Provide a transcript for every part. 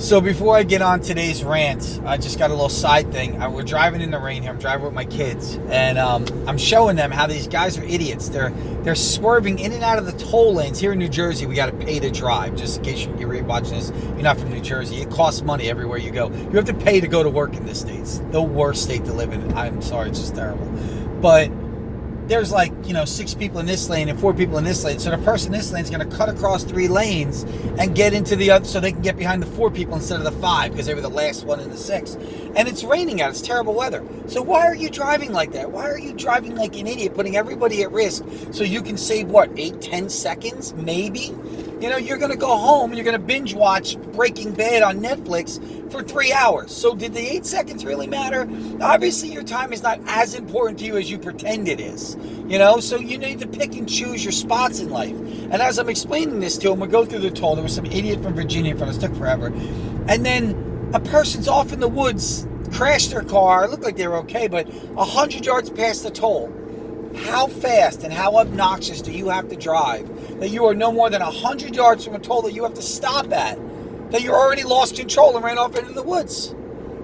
So before I get on today's rant, I just got a little side thing. We're driving in the rain here. I'm driving with my kids, and I'm showing them how these guys are idiots. They're swerving in and out of the toll lanes. Here in New Jersey, we got to pay to drive. Just in case you're watching this, you're not from New Jersey. It costs money everywhere you go. You have to pay to go to work in this state. It's the worst state to live in. I'm sorry, it's just terrible. But there's 6 people in this lane and 4 people in this lane. So the person in this lane is going to cut across 3 lanes and get into the other, so they can get behind the 4 people instead of the 5 because they were the last one in the 6. And it's raining out. It's terrible weather. So why are you driving like that? Why are you driving like an idiot, putting everybody at risk so you can save, 8-10 seconds, maybe? You're going to go home and you're going to binge watch Breaking Bad on Netflix for 3 hours. So did the 8 seconds really matter? Obviously, your time is not as important to you as you pretend it is. So you need to pick and choose your spots in life. And as I'm explaining this to him, we go through the toll. There was some idiot from Virginia in front of us, took forever. And then a person's off in the woods, crashed their car. It looked like they were okay, but 100 yards past the toll. How fast and how obnoxious do you have to drive that you are no more than 100 yards from a toll that you have to stop at, that you're already lost control and ran off into the woods?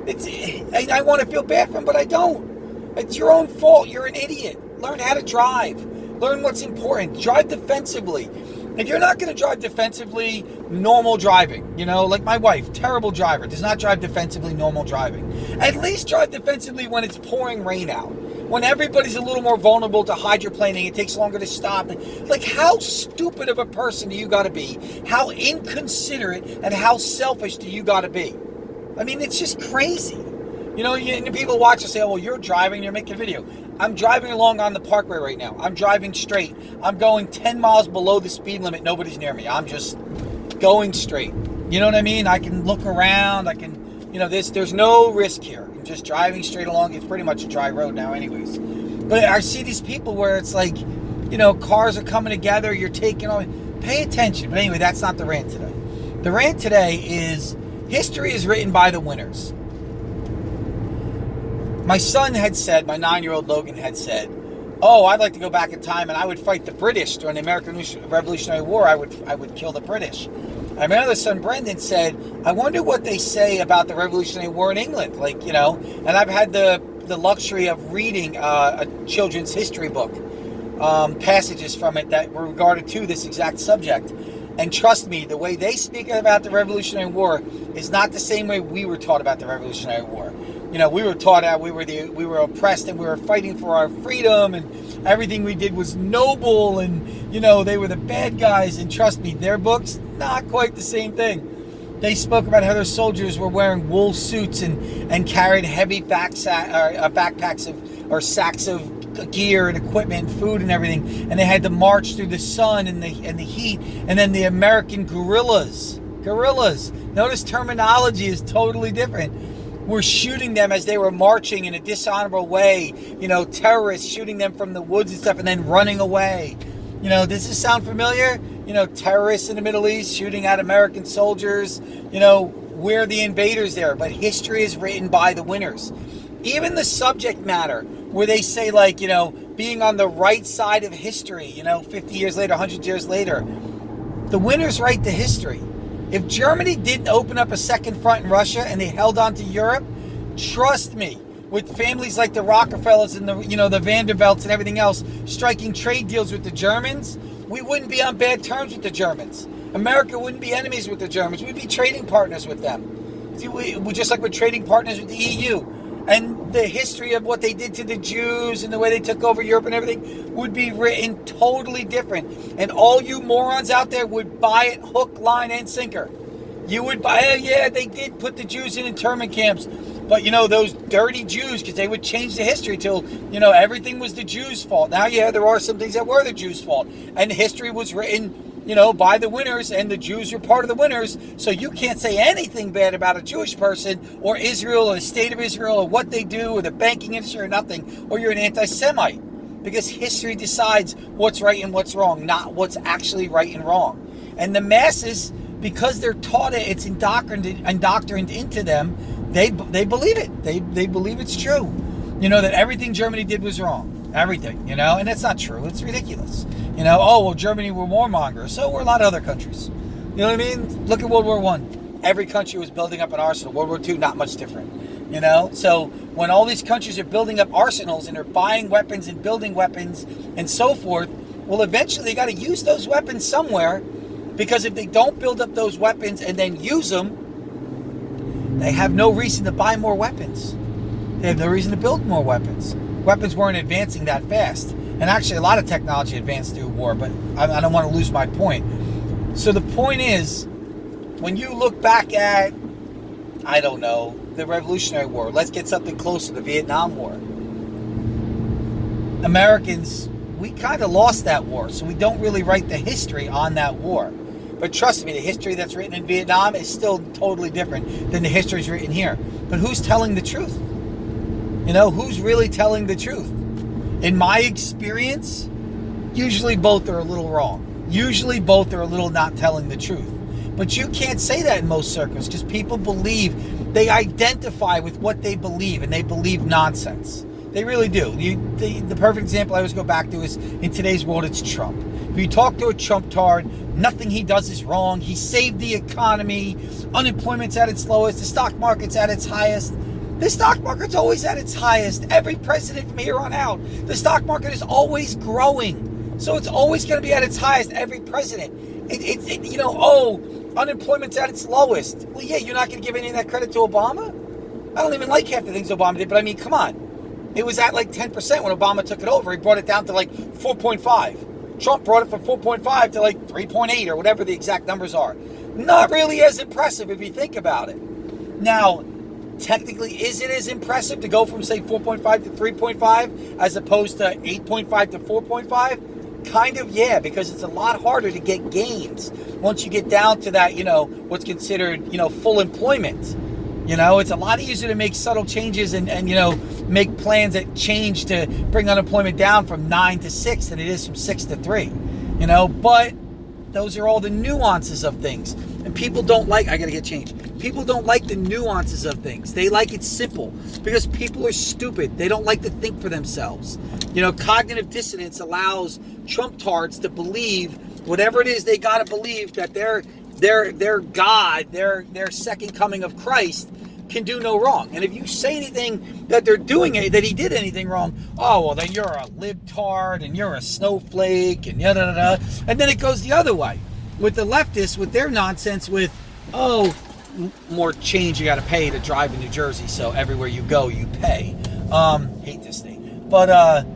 I want to feel bad for him, but I don't. It's your own fault. You're an idiot. Learn how to drive. Learn what's important. Drive defensively. If you're not going to drive defensively, normal driving, like my wife, terrible driver, does not drive defensively, normal driving. At least drive defensively when it's pouring rain out. When everybody's a little more vulnerable to hydroplaning, it takes longer to stop. How stupid of a person do you got to be? How inconsiderate and how selfish do you got to be? It's just crazy. People watch and say, oh, well, you're driving, you're making a video. I'm driving along on the parkway right now. I'm driving straight. I'm going 10 miles below the speed limit. Nobody's near me. I'm just going straight. You know what I mean? I can look around. I can, there's no risk here. I'm just driving straight along. It's pretty much a dry road now anyways. But I see these people where it's cars are coming together. You're taking on. Pay attention. But anyway, that's not the rant today. The rant today is history is written by the winners. My son had said, my 9-year-old Logan had said, oh, I'd like to go back in time and I would fight the British during the American Revolutionary War. I would kill the British. And my other son, Brendan, said, I wonder what they say about the Revolutionary War in England. And I've had the luxury of reading a children's history book, passages from it that were regarded to this exact subject. And trust me, the way they speak about the Revolutionary War is not the same way we were taught about the Revolutionary War. We were taught that we were oppressed and we were fighting for our freedom and everything we did was noble and, they were the bad guys. And trust me, their books, not quite the same thing. They spoke about how their soldiers were wearing wool suits and carried heavy backpacks or sacks of gear and equipment, and food and everything. And they had to march through the sun and the heat. And then the American guerrillas. Notice terminology is totally different. Were shooting them as they were marching in a dishonorable way, terrorists shooting them from the woods and stuff and then running away. Does this sound familiar? Terrorists in the Middle East shooting at American soldiers. We're the invaders there, but history is written by the winners. Even the subject matter where they say being on the right side of history, 50 years later, 100 years later, the winners write the history. If Germany didn't open up a second front in Russia and they held on to Europe, trust me, with families like the Rockefellers and the Vanderbilts and everything else striking trade deals with the Germans, we wouldn't be on bad terms with the Germans. America wouldn't be enemies with the Germans. We'd be trading partners with them. See, we just like we're trading partners with the EU. And the history of what they did to the Jews and the way they took over Europe and everything would be written totally different. And all you morons out there would buy it hook, line, and sinker. You would buy, yeah, they did put the Jews in internment camps. But, those dirty Jews, because they would change the history till, everything was the Jews' fault. Now, yeah, there are some things that were the Jews' fault. And history was written by the winners, and the Jews were part of the winners. So you can't say anything bad about a Jewish person or Israel or the state of Israel or what they do or the banking industry or nothing, or you're an anti-Semite. Because history decides what's right and what's wrong, not what's actually right and wrong. And the masses, because they're taught it, it's indoctrined into them, they believe it. They believe it's true. That everything Germany did was wrong. Everything, and that's not true. It's ridiculous. Germany were warmongers. So were a lot of other countries. You know what I mean? Look at World War I. every country was building up an arsenal. World War II, not much different. So when all these countries are building up arsenals and they're buying weapons and building weapons and so forth, well, eventually they got to use those weapons somewhere, because if they don't build up those weapons and then use them, they have no reason to buy more weapons. They have no reason to build more weapons. Weapons weren't advancing that fast. And actually, a lot of technology advanced through war, but I don't want to lose my point. So the point is, when you look back at, I don't know, the Revolutionary War, let's get something closer, the Vietnam War. Americans, we kind of lost that war, so we don't really write the history on that war. But trust me, the history that's written in Vietnam is still totally different than the history written here. But who's telling the truth? Who's really telling the truth? In my experience, usually both are a little wrong. Usually both are a little not telling the truth. But you can't say that in most circles, because people believe, they identify with what they believe, and they believe nonsense. They really do. The perfect example I always go back to is, in today's world, it's Trump. If you talk to a Trump-tard, nothing he does is wrong. He saved the economy. Unemployment's at its lowest. The stock market's at its highest. The stock market's always at its highest. Every president from here on out. The stock market is always growing. So it's always going to be at its highest, every president. Unemployment's at its lowest. Well, yeah, you're not going to give any of that credit to Obama? I don't even like half the things Obama did, but I mean, come on. It was at like 10% when Obama took it over. He brought it down to like 4.5. Trump brought it from 4.5 to like 3.8 or whatever the exact numbers are. Not really as impressive if you think about it. Now, technically, is it as impressive to go from, say, 4.5 to 3.5 as opposed to 8.5 to 4.5? Kind of, yeah, because it's a lot harder to get gains once you get down to that, what's considered, full employment. It's a lot easier to make subtle changes and make plans that change to bring unemployment down from 9 to 6 than it is from 6 to 3. But those are all the nuances of things. And people don't like, I gotta get changed. People don't like the nuances of things. They like it simple because people are stupid. They don't like to think for themselves. Cognitive dissonance allows Trump-tards to believe whatever it is they gotta believe, that their God, their second coming of Christ can do no wrong. And if you say anything that they're doing that he did anything wrong, oh, well, then you're a libtard and you're a snowflake and yada. And then it goes the other way with the leftists, with their nonsense with, more change you got to pay to drive in New Jersey, so everywhere you go you pay. Hate this state, but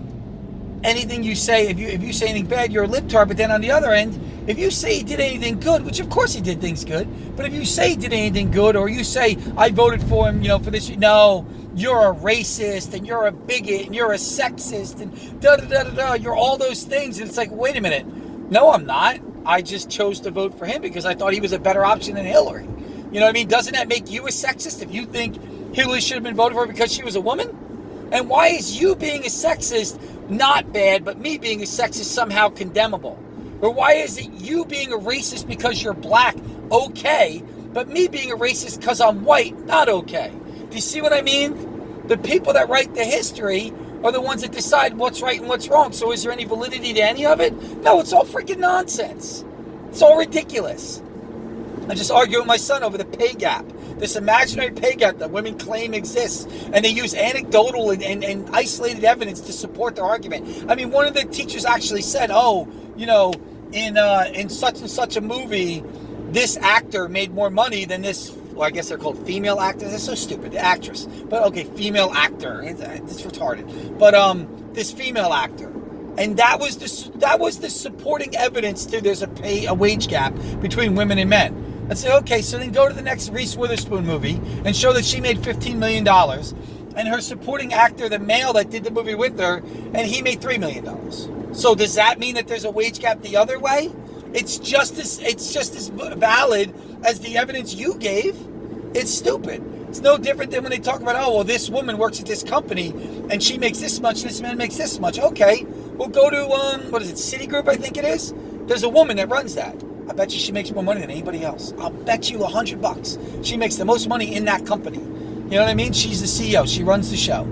anything you say, if you say anything bad, you're a libtard. But then on the other end, if you say he did anything good, which of course he did things good, but if you say he did anything good, or you say I voted for him, for this, no, you're a racist and you're a bigot and you're a sexist and da. You're all those things, and it's like, wait a minute, no, I'm not. I just chose to vote for him because I thought he was a better option than Hillary. You know what I mean? Doesn't that make you a sexist if you think Hillary should have been voted for because she was a woman? And why is you being a sexist not bad, but me being a sexist somehow condemnable? Or why is it you being a racist because you're black okay, but me being a racist because I'm white not okay? Do you see what I mean? The people that write the history are the ones that decide what's right and what's wrong. So is there any validity to any of it? No, it's all freaking nonsense. It's all ridiculous. I just argue with my son over the pay gap, this imaginary pay gap that women claim exists, and they use anecdotal and isolated evidence to support their argument. I mean, one of the teachers actually said, in such and such a movie, this actor made more money than this, well, I guess they're called female actors. That's so stupid. Actress. But okay, female actor. It's retarded. But this female actor. And that was the supporting evidence to there's a wage gap between women and men. And say, okay, so then go to the next Reese Witherspoon movie and show that she made $15 million. And her supporting actor, the male that did the movie with her, and he made $3 million. So does that mean that there's a wage gap the other way? It's just as valid as the evidence you gave. It's stupid. It's no different than when they talk about, this woman works at this company and she makes this much, this man makes this much. Okay, we'll go to, Citigroup, I think it is. There's a woman that runs that. I bet you she makes more money than anybody else. I'll bet you $100. She makes the most money in that company. You know what I mean? She's the CEO. She runs the show.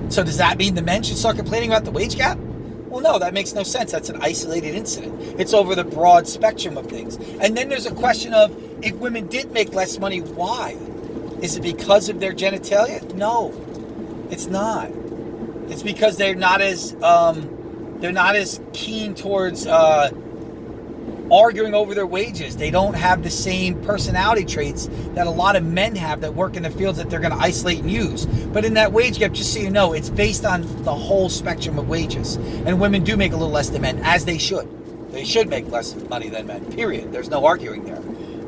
So does that mean the men should start complaining about the wage gap? Well, no, that makes no sense. That's an isolated incident. It's over the broad spectrum of things. And then there's a question of, if women did make less money, why? Is it because of their genitalia? No, it's not. It's because they're not as keen towards arguing over their wages. They don't have the same personality traits that a lot of men have that work in the fields that they're going to isolate and use. But in that wage gap, just so you know, it's based on the whole spectrum of wages. And women do make a little less than men, as they should. They should make less money than men, period. There's no arguing there.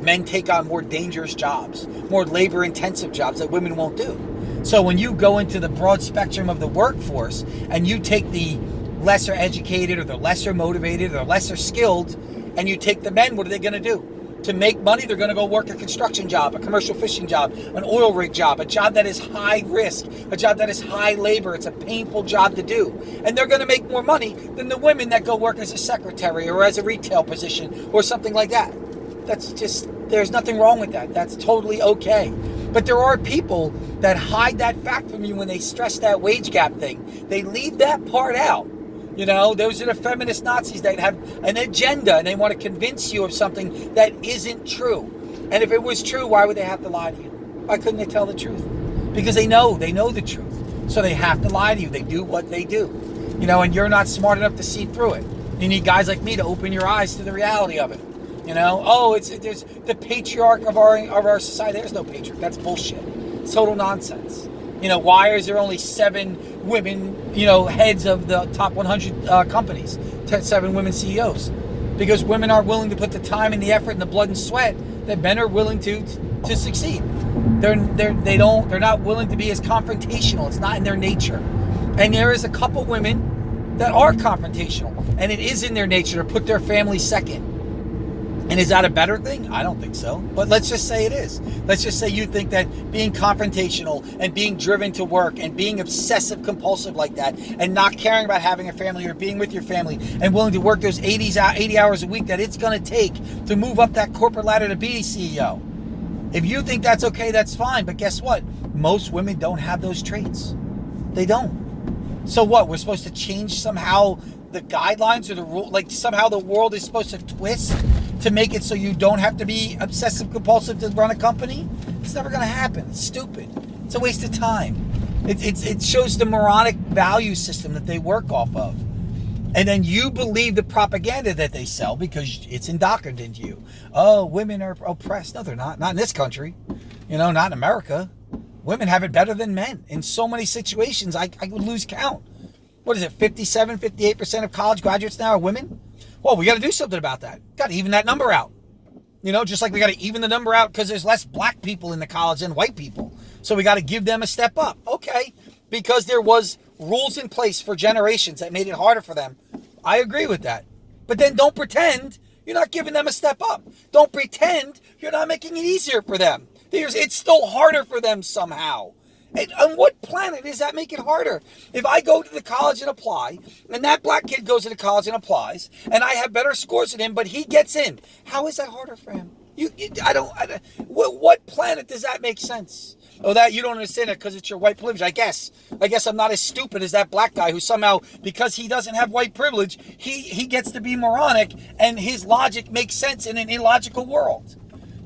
Men take on more dangerous jobs, more labor-intensive jobs that women won't do. So when you go into the broad spectrum of the workforce and you take the lesser educated or the lesser motivated or the lesser skilled and you take the men, what are they going to do? To make money, they're going to go work a construction job, a commercial fishing job, an oil rig job, a job that is high risk, a job that is high labor. It's a painful job to do. And they're going to make more money than the women that go work as a secretary or as a retail position or something like that. That's just, there's nothing wrong with that. That's totally okay. But there are people that hide that fact from you when they stress that wage gap thing. They leave that part out. You know, those are the feminist Nazis that have an agenda and they want to convince you of something that isn't true. And if it was true, why would they have to lie to you? Why couldn't they tell the truth? Because they know the truth. So they have to lie to you. They do what they do. You know, and you're not smart enough to see through it. You need guys like me to open your eyes to the reality of it. You know, there's the patriarch of our society. There's no patriarch. That's bullshit. It's total nonsense. You know, why is there only 7 women, you know, heads of the top 100 companies, 7 women CEOs? Because women aren't willing to put the time and the effort and the blood and sweat that men are willing to succeed. They're not willing to be as confrontational. It's not in their nature. And there is a couple women that are confrontational, and it is in their nature to put their family second. And is that a better thing? I don't think so. But let's just say it is. Let's just say you think that being confrontational and being driven to work and being obsessive compulsive like that and not caring about having a family or being with your family and willing to work those 80 hours a week that it's going to take to move up that corporate ladder to be a CEO. If you think that's okay, that's fine. But guess what? Most women don't have those traits. They don't. So what? We're supposed to change somehow the guidelines or the rule? Like somehow the world is supposed to twist to make it so you don't have to be obsessive compulsive to run a company? It's never going to happen. It's stupid. It's a waste of time. It shows the moronic value system that they work off of. And then you believe the propaganda that they sell because it's indoctrinated into you. Oh, women are oppressed. No, they're not. Not in this country. You know, not in America. Women have it better than men. In so many situations, I would lose count. What is it, 57, 58% of college graduates now are women? Well, we got to do something about that. Got to even that number out. You know, just like we got to even the number out because there's less black people in the college than white people. So we got to give them a step up. Okay, because there was rules in place for generations that made it harder for them. I agree with that. But then don't pretend you're not giving them a step up. Don't pretend you're not making it easier for them. It's still harder for them somehow. And on what planet does that make it harder? If I go to the college and apply, and that black kid goes to the college and applies, and I have better scores than him, but he gets in, how is that harder for him? What planet does that make sense? Oh, that you don't understand it because it's your white privilege. I guess I'm not as stupid as that black guy who somehow, because he doesn't have white privilege, he gets to be moronic, and his logic makes sense in an illogical world.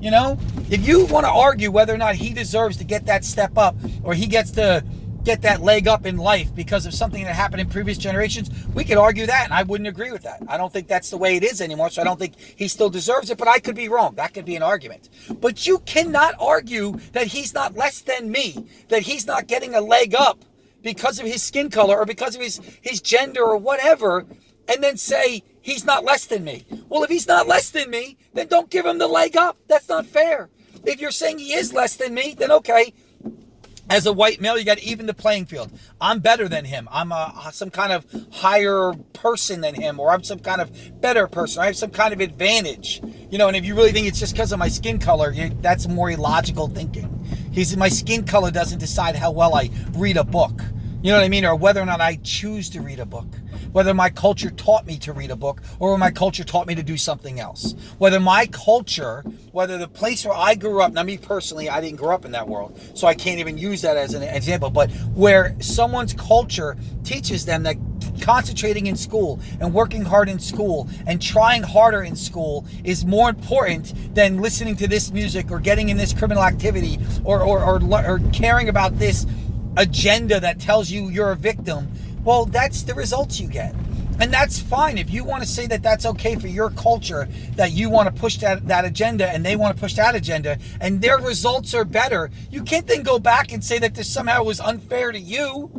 You know, if you want to argue whether or not he deserves to get that step up or he gets to get that leg up in life because of something that happened in previous generations, we could argue that, and I wouldn't agree with that. I don't think that's the way it is anymore, so I don't think he still deserves it, but I could be wrong. That could be an argument. But you cannot argue that he's not less than me, that he's not getting a leg up because of his skin color or because of his gender or whatever, and then say he's not less than me. Well, if he's not less than me, then don't give him the leg up. That's not fair. If you're saying he is less than me, then okay. As a white male, you got to even the playing field. I'm better than him. I'm some kind of higher person than him, or I'm some kind of better person. I have some kind of advantage. You know, and if you really think it's just because of my skin color, that's more illogical thinking. My skin color doesn't decide how well I read a book. You know what I mean? Or whether or not I choose to read a book. Whether my culture taught me to read a book or my culture taught me to do something else. Whether my culture, whether the place where I grew up, now me personally, I didn't grow up in that world, so I can't even use that as an example, but where someone's culture teaches them that concentrating in school and working hard in school and trying harder in school is more important than listening to this music or getting in this criminal activity or caring about this agenda that tells you you're a victim, well, that's the results you get. And that's fine. If you want to say that that's okay for your culture, that you want to push that agenda and they want to push that agenda and their results are better, you can't then go back and say that this somehow was unfair to you.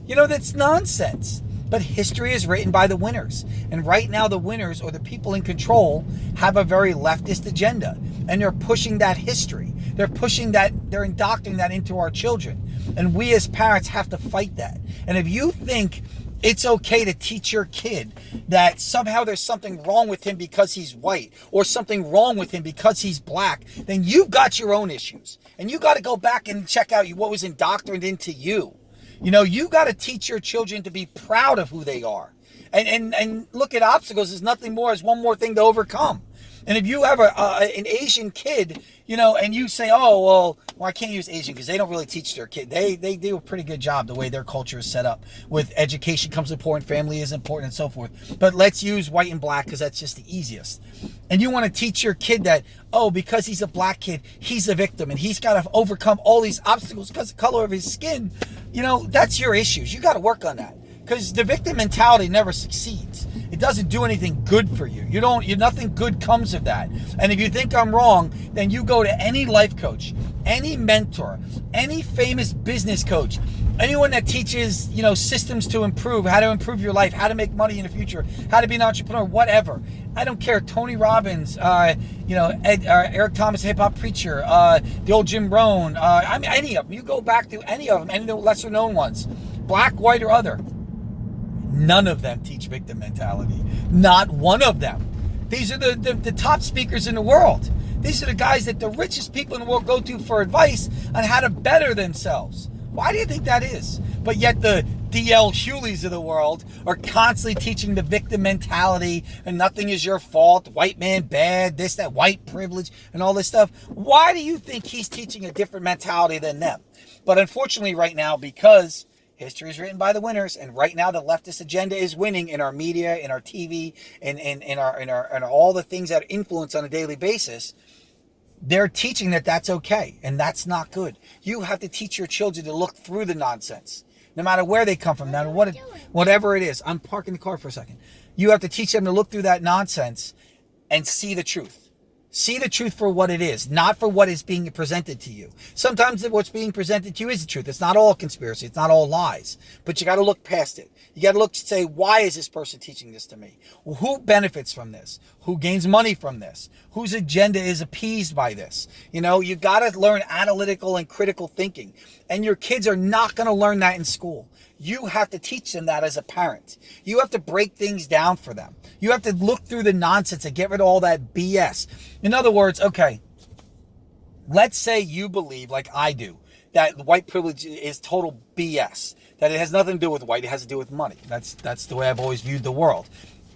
You know, that's nonsense. But history is written by the winners. And right now the winners, or the people in control, have a very leftist agenda. And they're pushing that history. They're pushing that, they're indoctrinating that into our children. And we as parents have to fight that. And if you think it's okay to teach your kid that somehow there's something wrong with him because he's white, or something wrong with him because he's black, then you've got your own issues. And you got to go back and check out what was indoctrinated into you. You know, you got to teach your children to be proud of who they are. And look at obstacles as nothing more as one more thing to overcome. And if you have an Asian kid, you know, and you say, oh, well, I can't use Asian because they don't really teach their kid. They do a pretty good job the way their culture is set up with education comes important, family is important, and so forth. But let's use white and black because that's just the easiest. And you want to teach your kid that, oh, because he's a black kid, he's a victim and he's got to overcome all these obstacles because of the color of his skin. You know, that's your issues. You got to work on that because the victim mentality never succeeds. It doesn't do anything good for you. Nothing good comes of that. And if you think I'm wrong, then you go to any life coach, any mentor, any famous business coach, anyone that teaches, you know, systems to improve, how to improve your life, how to make money in the future, how to be an entrepreneur, whatever. I don't care. Tony Robbins, Eric Thomas, hip hop preacher, the old Jim Rohn, any of them. You go back to any of them, any of the lesser known ones, black, white, or other. None of them teach victim mentality. Not one of them. These are the top speakers in the world. These are the guys that the richest people in the world go to for advice on how to better themselves. Why do you think that is? But yet the D.L. Hewleys of the world are constantly teaching the victim mentality and nothing is your fault, white man bad, this, that, white privilege, and all this stuff. Why do you think he's teaching a different mentality than them? But unfortunately right now, because history is written by the winners, and right now the leftist agenda is winning in our media, in our TV, and in our all the things that influence on a daily basis. They're teaching that that's okay, and that's not good. You have to teach your children to look through the nonsense, no matter where they come from, no matter whatever it is. I'm parking the car for a second. You have to teach them to look through that nonsense and see the truth. See the truth for what it is, not for what is being presented to you. Sometimes what's being presented to you is the truth. It's not all conspiracy. It's not all lies. But you got to look past it. You got to look and say, why is this person teaching this to me? Well, who benefits from this? Who gains money from this? Whose agenda is appeased by this? You know, you got to learn analytical and critical thinking. And your kids are not going to learn that in school. You have to teach them that as a parent. You have to break things down for them. You have to look through the nonsense and get rid of all that BS. In other words, okay, let's say you believe, like I do, that white privilege is total BS, that it has nothing to do with white, it has to do with money. That's the way I've always viewed the world.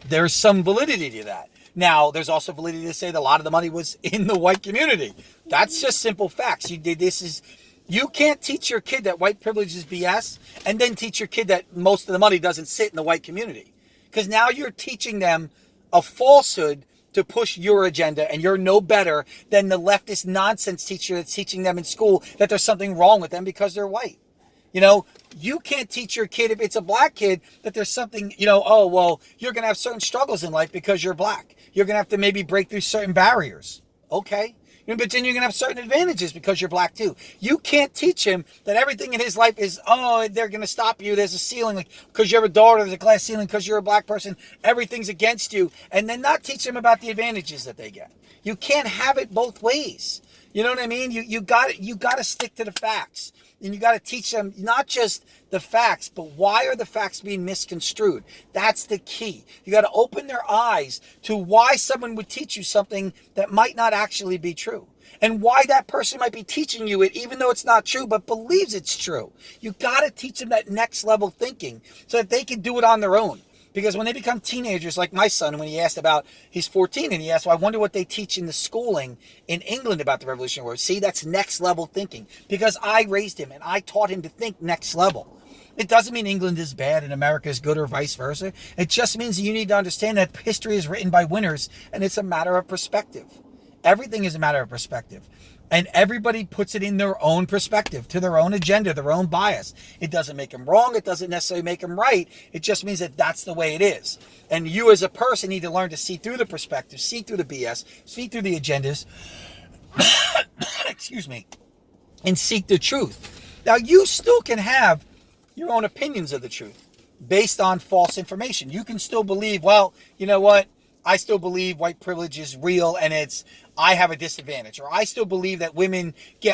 There's some validity to that. Now, there's also validity to say that a lot of the money was in the white community. That's just simple facts. You can't teach your kid that white privilege is BS and then teach your kid that most of the money doesn't sit in the white community. Because now you're teaching them a falsehood to push your agenda, and you're no better than the leftist nonsense teacher that's teaching them in school that there's something wrong with them because they're white. You know, you can't teach your kid, if it's a black kid, that there's something, you know, oh, well, you're going to have certain struggles in life because you're black. You're going to have to maybe break through certain barriers. Okay. But then you're going to have certain advantages because you're black too. You can't teach him that everything in his life is, oh, they're going to stop you. There's a ceiling, like, because you have a daughter, there's a glass ceiling because you're a black person. Everything's against you. And then not teach him about the advantages that they get. You can't have it both ways. You know what I mean? You got to stick to the facts. And you got to teach them not just the facts, but why are the facts being misconstrued? That's the key. You got to open their eyes to why someone would teach you something that might not actually be true. And why that person might be teaching you it, even though it's not true, but believes it's true. You got to teach them that next level thinking so that they can do it on their own. Because when they become teenagers, like my son, when he asked about, he's 14, and he asked, well, I wonder what they teach in the schooling in England about the Revolutionary War. See, that's next level thinking. Because I raised him and I taught him to think next level. It doesn't mean England is bad and America is good or vice versa. It just means that you need to understand that history is written by winners and it's a matter of perspective. Everything is a matter of perspective. And everybody puts it in their own perspective, to their own agenda, their own bias. It doesn't make them wrong. It doesn't necessarily make them right. It just means that that's the way it is. And you as a person need to learn to see through the perspective, see through the BS, see through the agendas, excuse me, and seek the truth. Now, you still can have your own opinions of the truth based on false information. You can still believe, well, you know what? I still believe white privilege is real and I have a disadvantage. Or I still believe that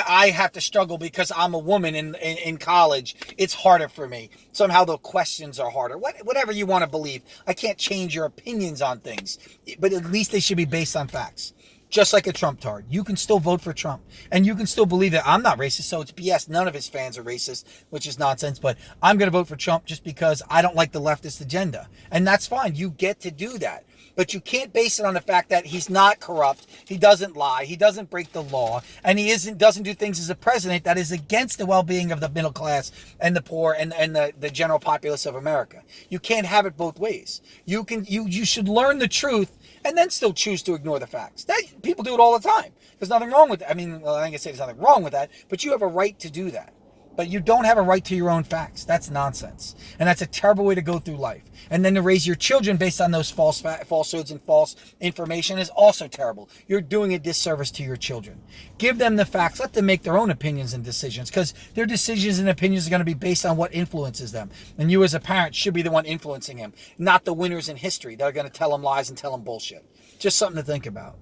I have to struggle because I'm a woman in college. It's harder for me. Somehow the questions are harder. Whatever you want to believe. I can't change your opinions on things. But at least they should be based on facts. Just like a Trump tard. You can still vote for Trump. And you can still believe that I'm not racist, so it's BS. None of his fans are racist, which is nonsense. But I'm going to vote for Trump just because I don't like the leftist agenda. And that's fine. You get to do that. But you can't base it on the fact that he's not corrupt, he doesn't lie, he doesn't break the law, and he doesn't do things as a president that is against the well-being of the middle class and the poor and the general populace of America. You can't have it both ways. You should learn the truth and then still choose to ignore the facts. That people do it all the time. There's nothing wrong with that. I mean, well, I ain't gonna say there's nothing wrong with that, but you have a right to do that. But you don't have a right to your own facts. That's nonsense. And that's a terrible way to go through life. And then to raise your children based on those falsehoods and false information is also terrible. You're doing a disservice to your children. Give them the facts. Let them make their own opinions and decisions, because their decisions and opinions are going to be based on what influences them. And you as a parent should be the one influencing them, not the winners in history that are going to tell them lies and tell them bullshit. Just something to think about.